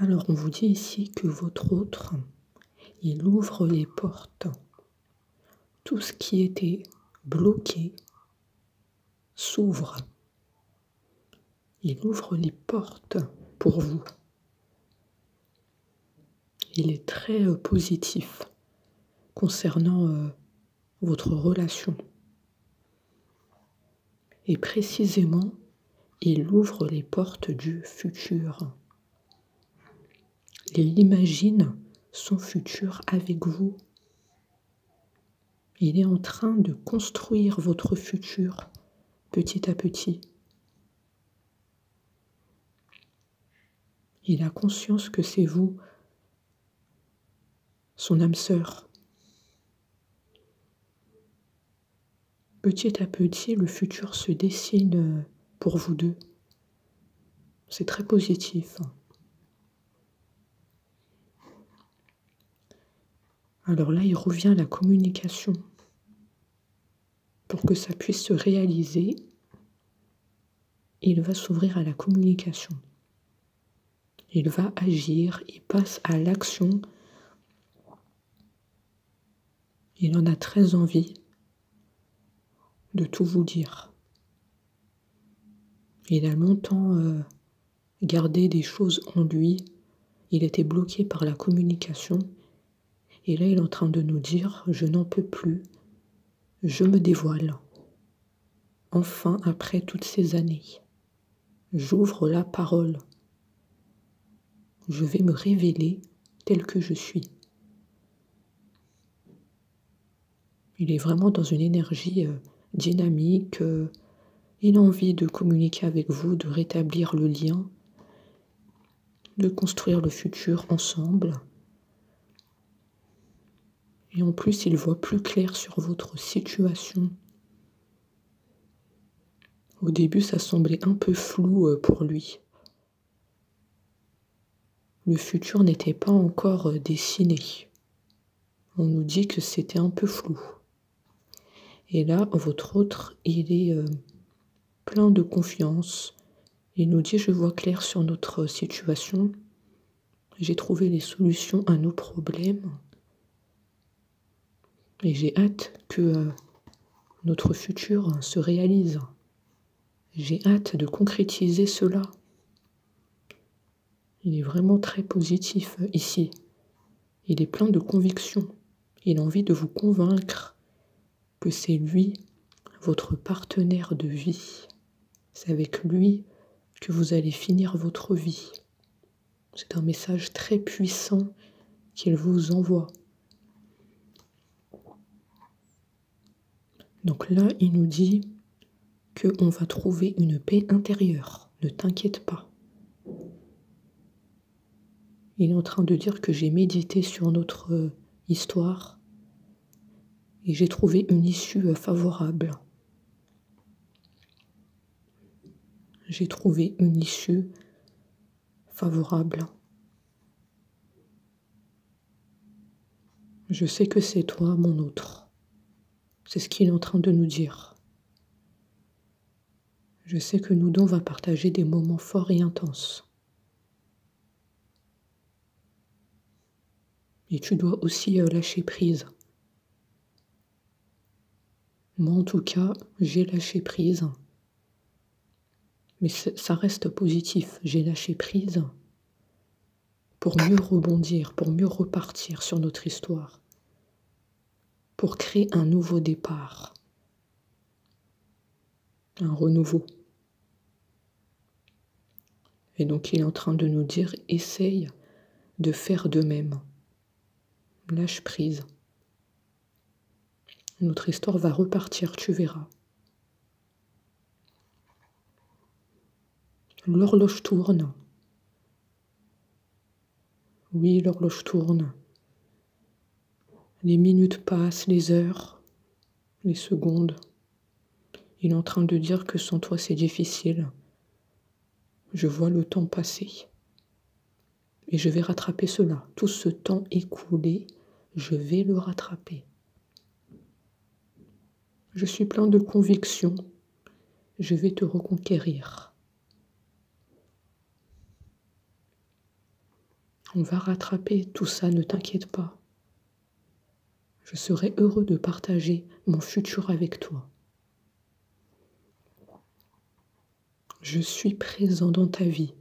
Alors, on vous dit ici que votre autre, il ouvre les portes. Tout ce qui était bloqué s'ouvre. Il ouvre les portes pour vous. Il est très positif concernant votre relation. Et précisément, il ouvre les portes du futur. Il imagine son futur avec vous. Il est en train de construire votre futur petit à petit. Il a conscience que c'est vous, son âme sœur. Petit à petit, le futur se dessine pour vous deux. C'est très positif. Alors là, il revient à la communication. Pour que ça puisse se réaliser, il va s'ouvrir à la communication. Il va agir, il passe à l'action. Il en a très envie de tout vous dire. Il a longtemps gardé des choses en lui. Il était bloqué par la communication. Et là, il est en train de nous dire, je n'en peux plus, je me dévoile. Enfin, après toutes ces années, j'ouvre la parole. Je vais me révéler tel que je suis. Il est vraiment dans une énergie dynamique. Il a envie de communiquer avec vous, de rétablir le lien, de construire le futur ensemble. Et en plus, il voit plus clair sur votre situation. Au début, ça semblait un peu flou pour lui. Le futur n'était pas encore dessiné. On nous dit que c'était un peu flou. Et là, votre autre, il est plein de confiance. Il nous dit, je vois clair sur notre situation. J'ai trouvé les solutions à nos problèmes. Et j'ai hâte que notre futur se réalise. J'ai hâte de concrétiser cela. Il est vraiment très positif ici. Il est plein de conviction. Il a envie de vous convaincre que c'est lui, votre partenaire de vie. C'est avec lui que vous allez finir votre vie. C'est un message très puissant qu'il vous envoie. Donc là, il nous dit qu'on va trouver une paix intérieure. Ne t'inquiète pas. Il est en train de dire que j'ai médité sur notre histoire et j'ai trouvé une issue favorable. J'ai trouvé une issue favorable. Je sais que c'est toi, mon autre. C'est ce qu'il est en train de nous dire. Je sais que nous deux, on va partager des moments forts et intenses. Et tu dois aussi lâcher prise. Moi, en tout cas, j'ai lâché prise. Mais ça reste positif. J'ai lâché prise pour mieux rebondir, pour mieux repartir sur notre histoire. Pour créer un nouveau départ. Un renouveau. Et donc, il est en train de nous dire, essaye de faire de même. Lâche prise. Notre histoire va repartir, tu verras. L'horloge tourne. Oui, l'horloge tourne. Les minutes passent, les heures, les secondes. Il est en train de dire que sans toi, c'est difficile. Je vois le temps passer. Et je vais rattraper cela. Tout ce temps écoulé, je vais le rattraper. Je suis plein de conviction. Je vais te reconquérir. On va rattraper tout ça, ne t'inquiète pas. Je serai heureux de partager mon futur avec toi. Je suis présent dans ta vie.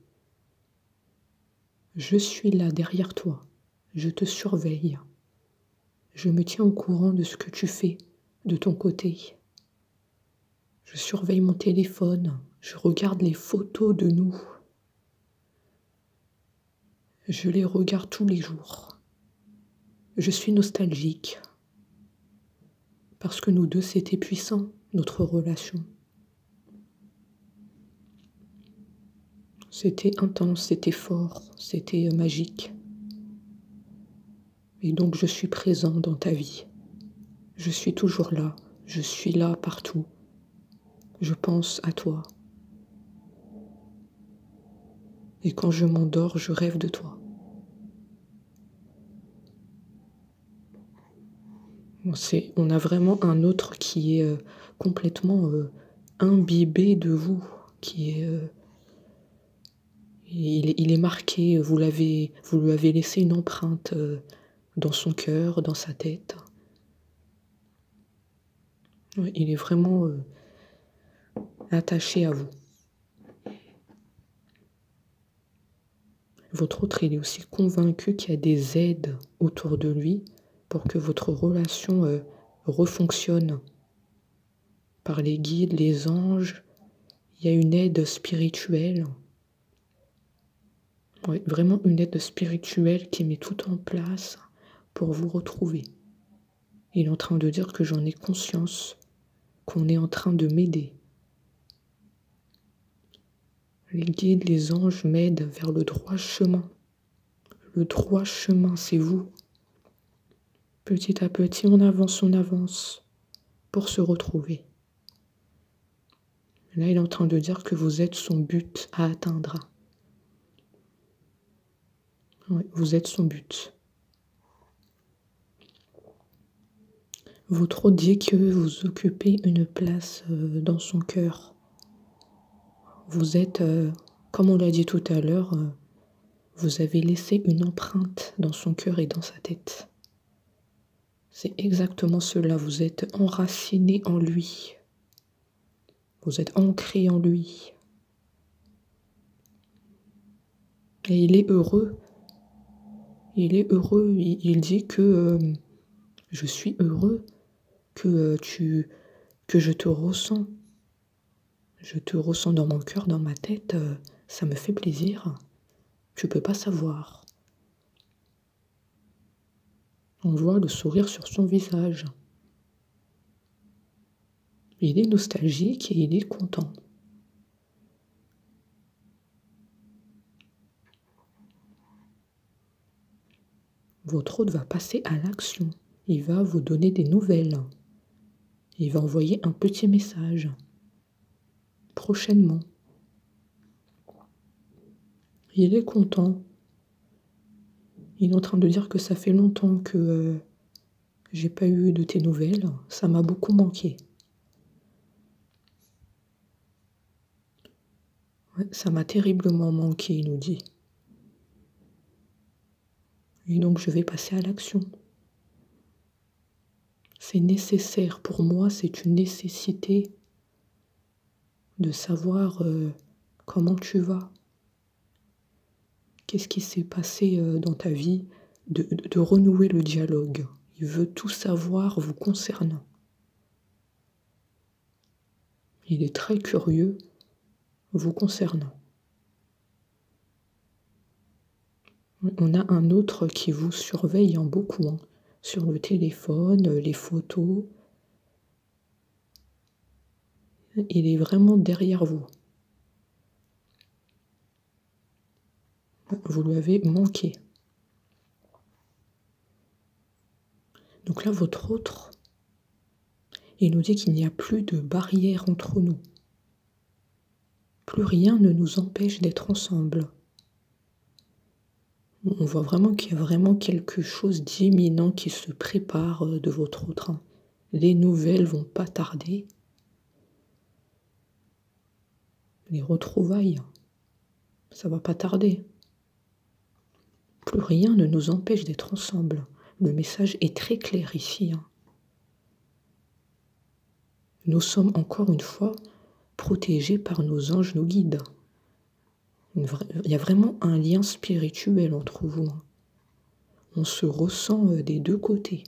Je suis là derrière toi. Je te surveille. Je me tiens au courant de ce que tu fais de ton côté. Je surveille mon téléphone. Je regarde les photos de nous. Je les regarde tous les jours. Je suis nostalgique. Parce que nous deux, c'était puissant, notre relation. C'était intense, c'était fort, c'était magique. Et donc je suis présent dans ta vie. Je suis toujours là. Je suis là partout. Je pense à toi. Et quand je m'endors, je rêve de toi. On a vraiment un autre qui est complètement imbibé de vous, qui est... il est marqué, vous lui avez laissé une empreinte dans son cœur, dans sa tête. Ouais, il est vraiment attaché à vous. Votre autre, il est aussi convaincu qu'il y a des aides autour de lui pour que votre relation refonctionne. Par les guides, les anges, il y a une aide spirituelle. Oui, vraiment une aide spirituelle qui met tout en place pour vous retrouver. Il est en train de dire que j'en ai conscience, qu'on est en train de m'aider. Les guides, les anges m'aident vers le droit chemin. Le droit chemin, c'est vous. Petit à petit, on avance pour se retrouver. Là, il est en train de dire que vous êtes son but à atteindre. Oui, vous êtes son but. Votre autre dit que vous occupez une place dans son cœur. Vous êtes, comme on l'a dit tout à l'heure, vous avez laissé une empreinte dans son cœur et dans sa tête. C'est exactement cela, vous êtes enraciné en lui. Vous êtes ancré en lui. Et il est heureux. Il est heureux. Il dit que je suis heureux que je te ressens. Je te ressens dans mon cœur, dans ma tête. Ça me fait plaisir. Tu peux pas savoir. On voit le sourire sur son visage. Il est nostalgique et il est content. Votre hôte va passer à l'action. Il va vous donner des nouvelles. Il va envoyer un petit message. Prochainement. Il est content. Il est en train de dire que ça fait longtemps que j'ai pas eu de tes nouvelles. Ça m'a beaucoup manqué. Ouais, ça m'a terriblement manqué, il nous dit. Et donc je vais passer à l'action. C'est nécessaire pour moi, c'est une nécessité de savoir comment tu vas. Qu'est-ce qui s'est passé dans ta vie, de renouer le dialogue. Il veut tout savoir vous concernant. Il est très curieux vous concernant. On a un autre qui vous surveille en beaucoup, hein, sur le téléphone, les photos. Il est vraiment derrière vous. Vous lui avez manqué. Donc là, votre autre, il nous dit qu'il n'y a plus de barrière entre nous. Plus rien ne nous empêche d'être ensemble. On voit vraiment qu'il y a vraiment quelque chose d'imminent qui se prépare de votre autre. Les nouvelles vont pas tarder. Les retrouvailles, ça va pas tarder. Plus rien ne nous empêche d'être ensemble. Le message est très clair ici. Nous sommes encore une fois protégés par nos anges, nos guides. Il y a vraiment un lien spirituel entre vous. On se ressent des deux côtés.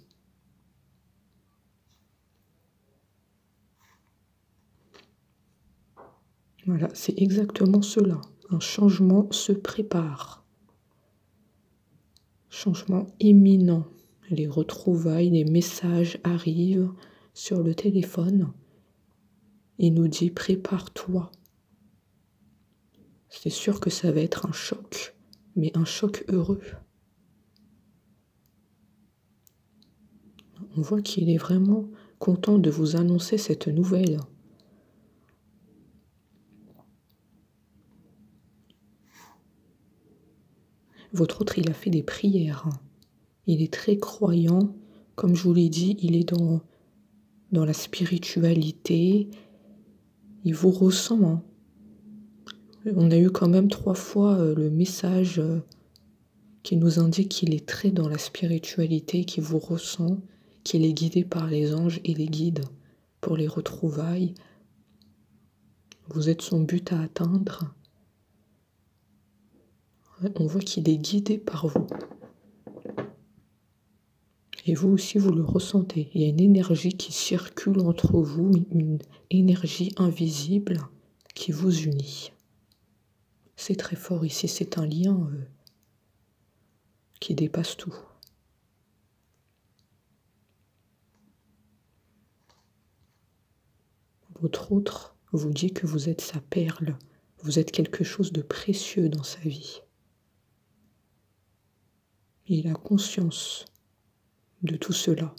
Voilà, c'est exactement cela. Un changement se prépare. Changement imminent. Les retrouvailles, les messages arrivent sur le téléphone. Il nous dit « prépare-toi ». C'est sûr que ça va être un choc, mais un choc heureux. On voit qu'il est vraiment content de vous annoncer cette nouvelle. Votre autre, il a fait des prières. Il est très croyant. Comme je vous l'ai dit, il est dans la spiritualité. Il vous ressent. On a eu quand même 3 fois le message qui nous indique qu'il est très dans la spiritualité, qu'il vous ressent, qu'il est guidé par les anges et les guides pour les retrouvailles. Vous êtes son but à atteindre. On voit qu'il est guidé par vous. Et vous aussi, vous le ressentez. Il y a une énergie qui circule entre vous, une énergie invisible qui vous unit. C'est très fort ici, c'est un lien qui dépasse tout. Votre autre vous dit que vous êtes sa perle, vous êtes quelque chose de précieux dans sa vie. Il a conscience de tout cela.